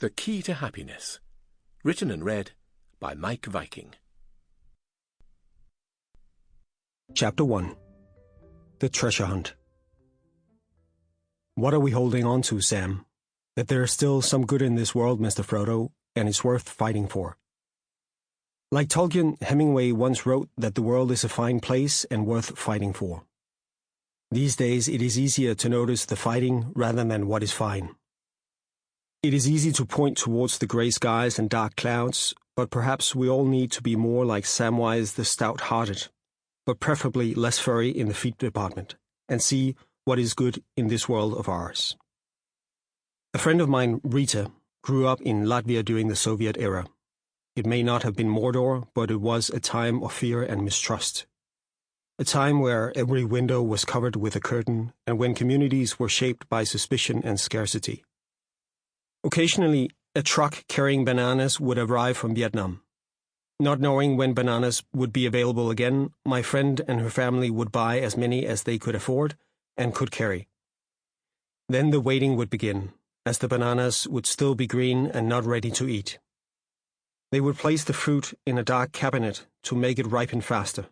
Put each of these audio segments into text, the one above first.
The Key to Happiness. Written and read by Meik Wiking. Chapter 1. The Treasure Hunt. What are we holding on to, Sam? That there is still some good in this world, Mr. Frodo, and it's worth fighting for. Like Tolkien, Hemingway once wrote that the world is a fine place and worth fighting for. These days it is easier to notice the fighting rather than what is fine. It is easy to point towards the grey skies and dark clouds, but perhaps we all need to be more like Samwise the Stout-Hearted, but preferably less furry in the feet department, and see what is good in this world of ours. A friend of mine, Rita, grew up in Latvia during the Soviet era. It may not have been Mordor, but it was a time of fear and mistrust. A time where every window was covered with a curtain, and when communities were shaped by suspicion and scarcity. Occasionally, a truck carrying bananas would arrive from Vietnam. Not knowing when bananas would be available again, my friend and her family would buy as many as they could afford and could carry. Then the waiting would begin, as the bananas would still be green and not ready to eat. They would place the fruit in a dark cabinet to make it ripen faster.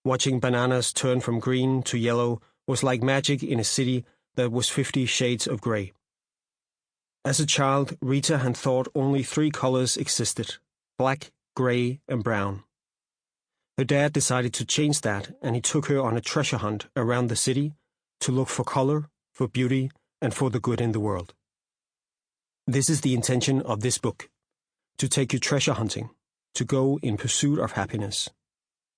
Watching bananas turn from green to yellow was like magic in a city that was 50 shades of grey. As a child, Rita had thought only 3 colors existed: black, grey, and brown. Her dad decided to change that, and he took her on a treasure hunt around the city to look for color, for beauty, and for the good in the world. This is the intention of this book: to take you treasure hunting, to go in pursuit of happiness,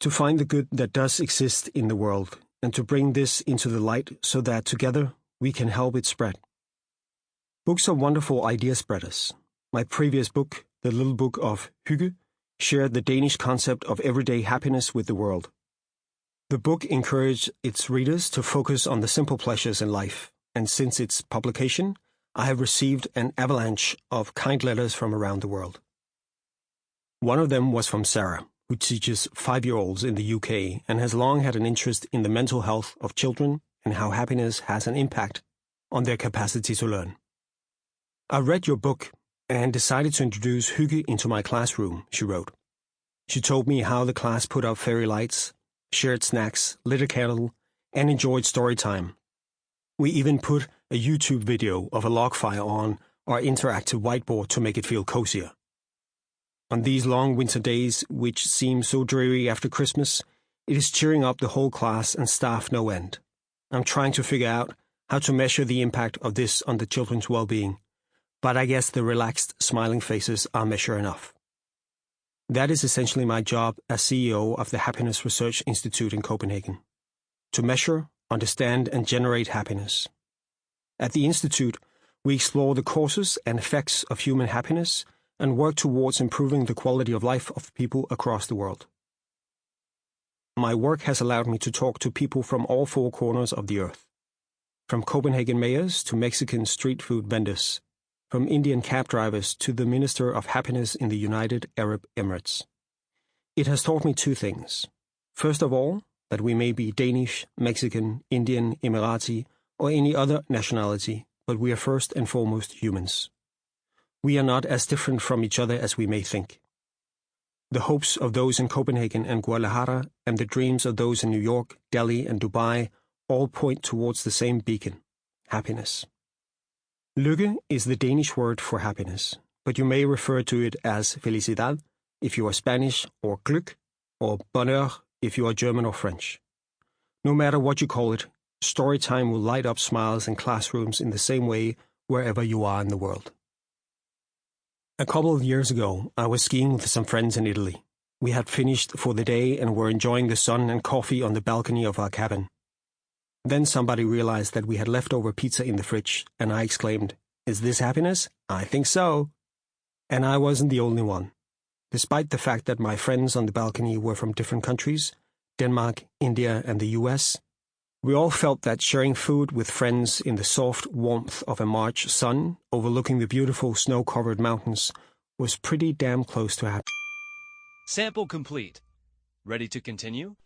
to find the good that does exist in the world, and to bring this into the light so that together we can help it spread. Books are wonderful idea spreaders. My previous book, The Little Book of Hygge, shared the Danish concept of everyday happiness with the world. The book encouraged its readers to focus on the simple pleasures in life, and since its publication, I have received an avalanche of kind letters from around the world. One of them was from Sarah, who teaches 5-year-olds in the UK and has long had an interest in the mental health of children and how happiness has an impact on their capacity to learn. I read your book and decided to introduce Hygge into my classroom, she wrote. She told me how the class put up fairy lights, shared snacks, lit a candle, and enjoyed story time. We even put a YouTube video of a log fire on our interactive whiteboard to make it feel cozier. On these long winter days, which seem so dreary after Christmas, it is cheering up the whole class and staff no end. I'm trying to figure out how to measure the impact of this on the children's well-being, but I guess the relaxed, smiling faces are measure enough. That is essentially my job as CEO of the Happiness Research Institute in Copenhagen: to measure, understand, and generate happiness. At the Institute, we explore the causes and effects of human happiness and work towards improving the quality of life of people across the world. My work has allowed me to talk to people from all 4 corners of the earth, from Copenhagen mayors to Mexican street food vendors, from Indian cab drivers to the Minister of Happiness in the United Arab Emirates. It has taught me 2 things. First of all, that we may be Danish, Mexican, Indian, Emirati, or any other nationality, but we are first and foremost humans. We are not as different from each other as we may think. The hopes of those in Copenhagen and Guadalajara and the dreams of those in New York, Delhi, and Dubai all point towards the same beacon: happiness. Lykke is the Danish word for happiness, but you may refer to it as felicidad if you are Spanish, or glück, or bonheur if you are German or French. No matter what you call it, storytime will light up smiles in classrooms in the same way wherever you are in the world. A couple of years ago, I was skiing with some friends in Italy. We had finished for the day and were enjoying the sun and coffee on the balcony of our cabin. Then somebody realized that we had leftover pizza in the fridge, and I exclaimed, "Is this happiness? I think so." And I wasn't the only one. Despite the fact that my friends on the balcony were from different countries, Denmark, India, and the US, we all felt that sharing food with friends in the soft warmth of a March sun overlooking the beautiful snow-covered mountains was pretty damn close to happiness. Sample complete. Ready to continue?